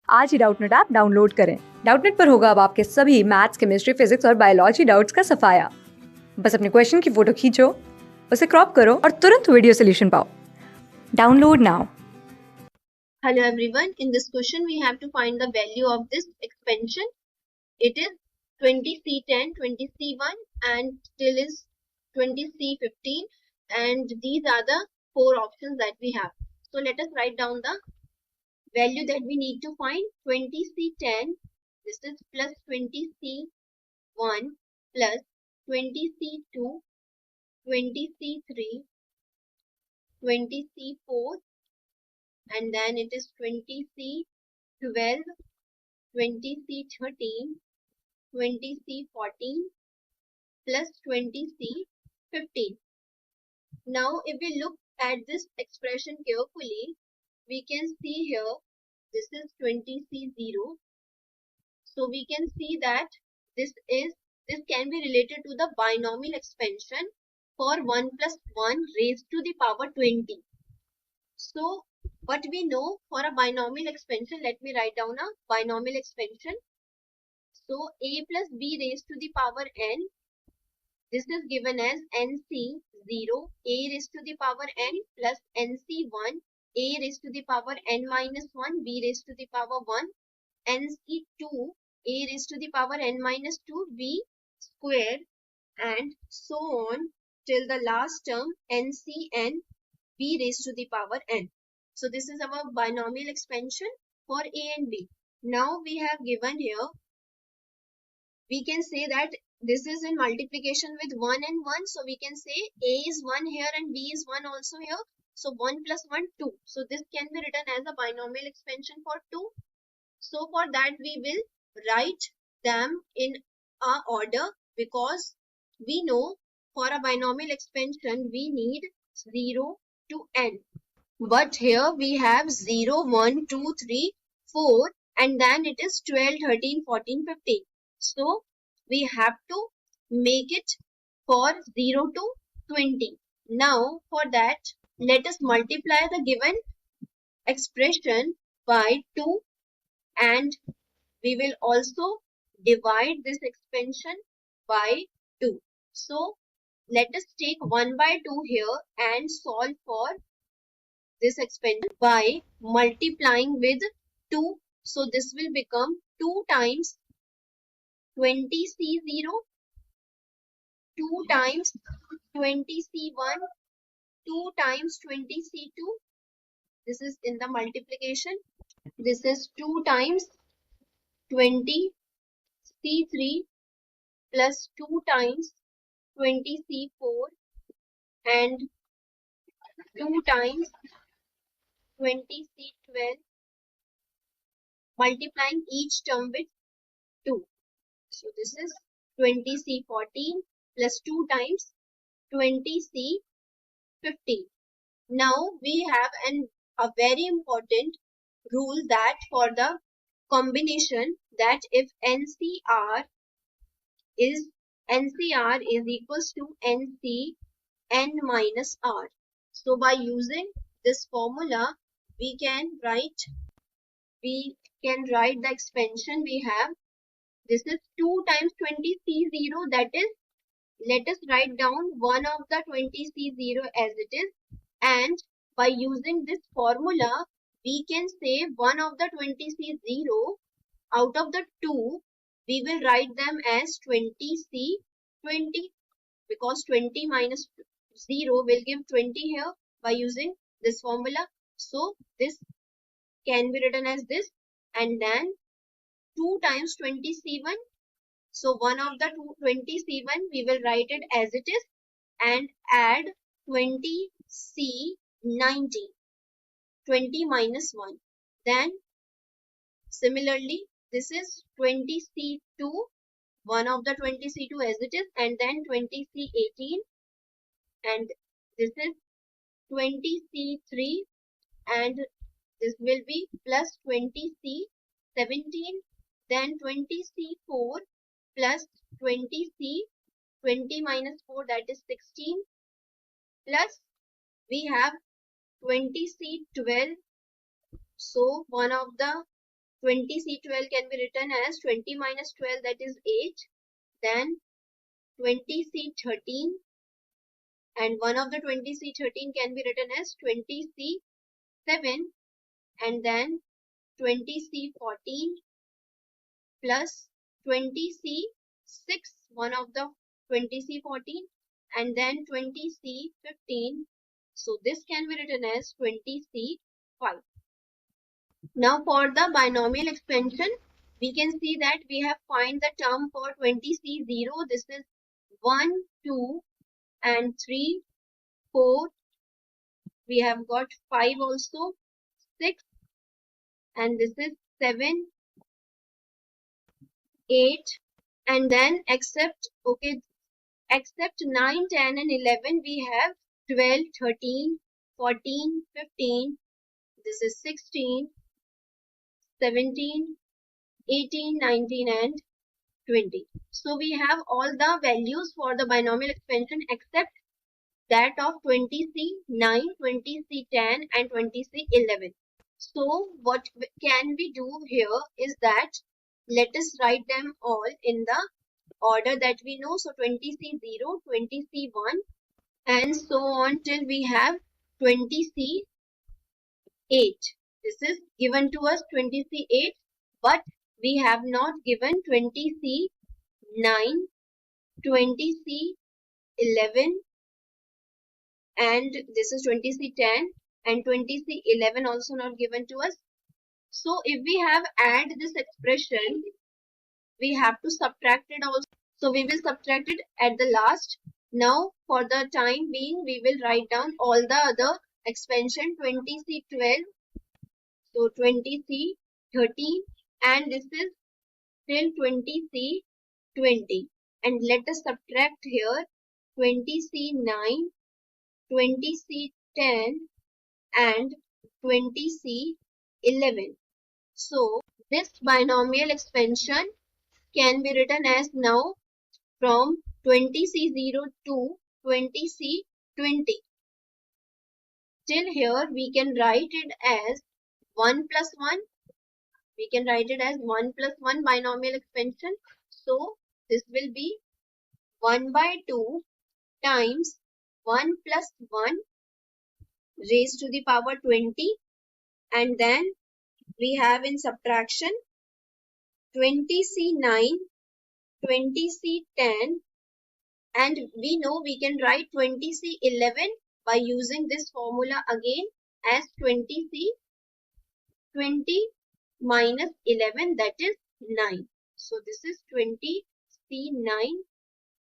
आज ही Doubtnut app download करें। Doubtnut पर होगा अब आपके सभी मैथ्स, केमिस्ट्री, फिजिक्स और बायोलॉजी डाउट्स का सफाया। बस अपने क्वेश्चन की फोटो खींचो, उसे क्रॉप करो और तुरंत वीडियो सोल्यूशन पाओ। Download now. Hello everyone, in this question we have to find the value of this expansion. It is 20C10, 20C1 and still is 20C15, and these are the four options that we have. So let us write down the value that we need to find. 20C10, this is plus 20C1 plus 20C2, 20C3, 20C4, and then it is 20C12, 20C13, 20C14 plus 20C15. Now if we look at this expression carefully, we can see here this is 20C0. So we can see that this can be related to the binomial expansion for 1 plus 1 raised to the power 20. So what we know for a binomial expansion, let me write down a binomial expansion. So a plus b raised to the power n, this is given as nc0, a raised to the power n plus nc1, a raised to the power n minus 1, b raised to the power 1, nc2, a raised to the power n minus 2, b square, and so on till the last term ncn, b raised to the power n. So this is our binomial expansion for a and b. Now we have given here, we can say that this is in multiplication with 1 and 1. So we can say a is 1 here and b is 1 also here. So 1 plus 1, 2. So this can be written as a binomial expansion for 2. So for that we will write them in a order, because we know for a binomial expansion we need 0 to n. But here we have 0, 1, 2, 3, 4, and then it is 12, 13, 14, 15. So we have to make it for 0 to 20. Now for that, let us multiply the given expression by 2, and we will also divide this expansion by 2. So let us take 1 by 2 here and solve for this expansion by multiplying with 2. So this will become 2 times 20C0, 2 times 20C1, 2 times 20C2. This is in the multiplication. This is 2 times 20C3 plus 2 times 20C4 and 2 times 20C12, multiplying each term with 2. So this is 20C14 plus 2 times 20C15. Now we have a very important rule that for the combination, that if NCR is equals to NC n minus R. So by using this formula, we can write the expansion we have. This is 2 times 20C0, that is, let us write down 1 of the 20C0 as it is, and by using this formula, we can say 1 of the 20C0 out of the 2, we will write them as 20C20, because 20 minus 0 will give 20 here by using this formula. So this can be written as this, and then 2 times 20C1. So 1 of the 20C1 we will write it as it is, and add 20C90, 20 minus 1. Then similarly this is 20C2, 1 of the 20C2 as it is, and then 20C18, and this is 20C3, and this will be plus 20C17, then 20C4 plus 20C, 20 minus 4, that is 16, plus we have 20C12. So one of the 20C12 can be written as 20 minus 12, that is 8. Then 20C13, and one of the 20C13 can be written as 20C7, and then 20C14 plus 20C6, one of the 20C14, and then 20C15. So this can be written as 20C5. Now for the binomial expansion, we can see that we have find the term for 20C0. This is 1, 2 and 3, 4. We have got 5 also, 6, and this is 7, 8, and then except 9, 10 and 11 we have 12, 13, 14, 15. This is 16, 17, 18, 19 and 20. So we have all the values for the binomial expansion except that of 20C9, 20C10 and 20C11. So what can we do here is that let us write them all in the order that we know. So 20C0, 20C1 and so on till we have 20C8. This is given to us 20C8, but we have not given 20C9, 20C11 and this is 20C10 and 20C11 also not given to us. So if we have add this expression, we have to subtract it also. So we will subtract it at the last. Now for the time being, we will write down all the other expansion 20C12, so 20C13 and this is till 20C20. And let us subtract here 20C9, 20C10 and 20C11. So this binomial expansion can be written as now from 20C0 to 20C20. Till here we can write it as 1 plus 1. We can write it as 1 plus 1 binomial expansion. So this will be 1 by 2 times 1 plus 1 raised to the power 20, and then we have in subtraction 20C9, 20C10, and we know we can write 20C11 by using this formula again as 20C20 minus 11, that is 9. So this is 20C9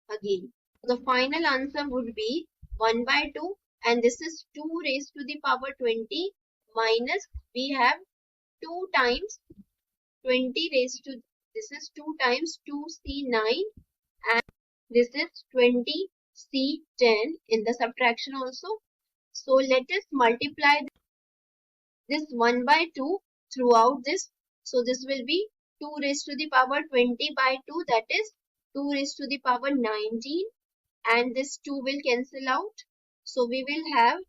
again. The final answer would be 1 by 2 and this is 2 raised to the power 20 minus we have 2 times 20 raised to, this is 2 times 2C9 and this is 20C10 in the subtraction also. So let us multiply this 1 by 2 throughout this. So this will be 2 raised to the power 20 by 2, that is 2 raised to the power 19, and this 2 will cancel out. So we will have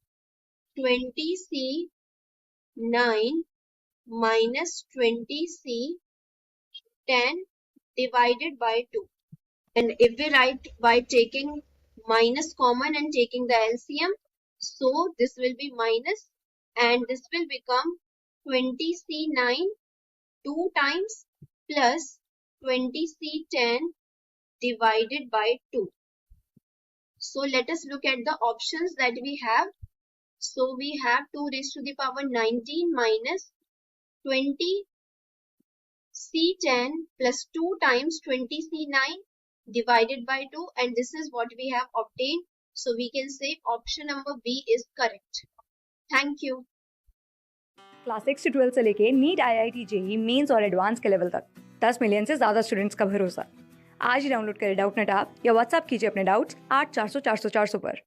20C9 minus 20C10 divided by 2. And if we write by taking minus common and taking the LCM, so this will be minus and this will become 20C9 2 times plus 20C10 divided by 2. So let us look at the options that we have. So we have 2 raised to the power 19 minus 20C10 plus 2 times 20C9 divided by 2, and this is what we have obtained. So we can say option number B is correct. Thank you. Class 6 से 12 से लेके NEET IIT JEE mains और advance के level तक 10 million से ज़्यादा students का भरोसा। आज ही डाउनलोड करें डाउटनेट ऐप या व्हाट्सएप कीजिए अपने डाउट्स 8400 400 400 पर।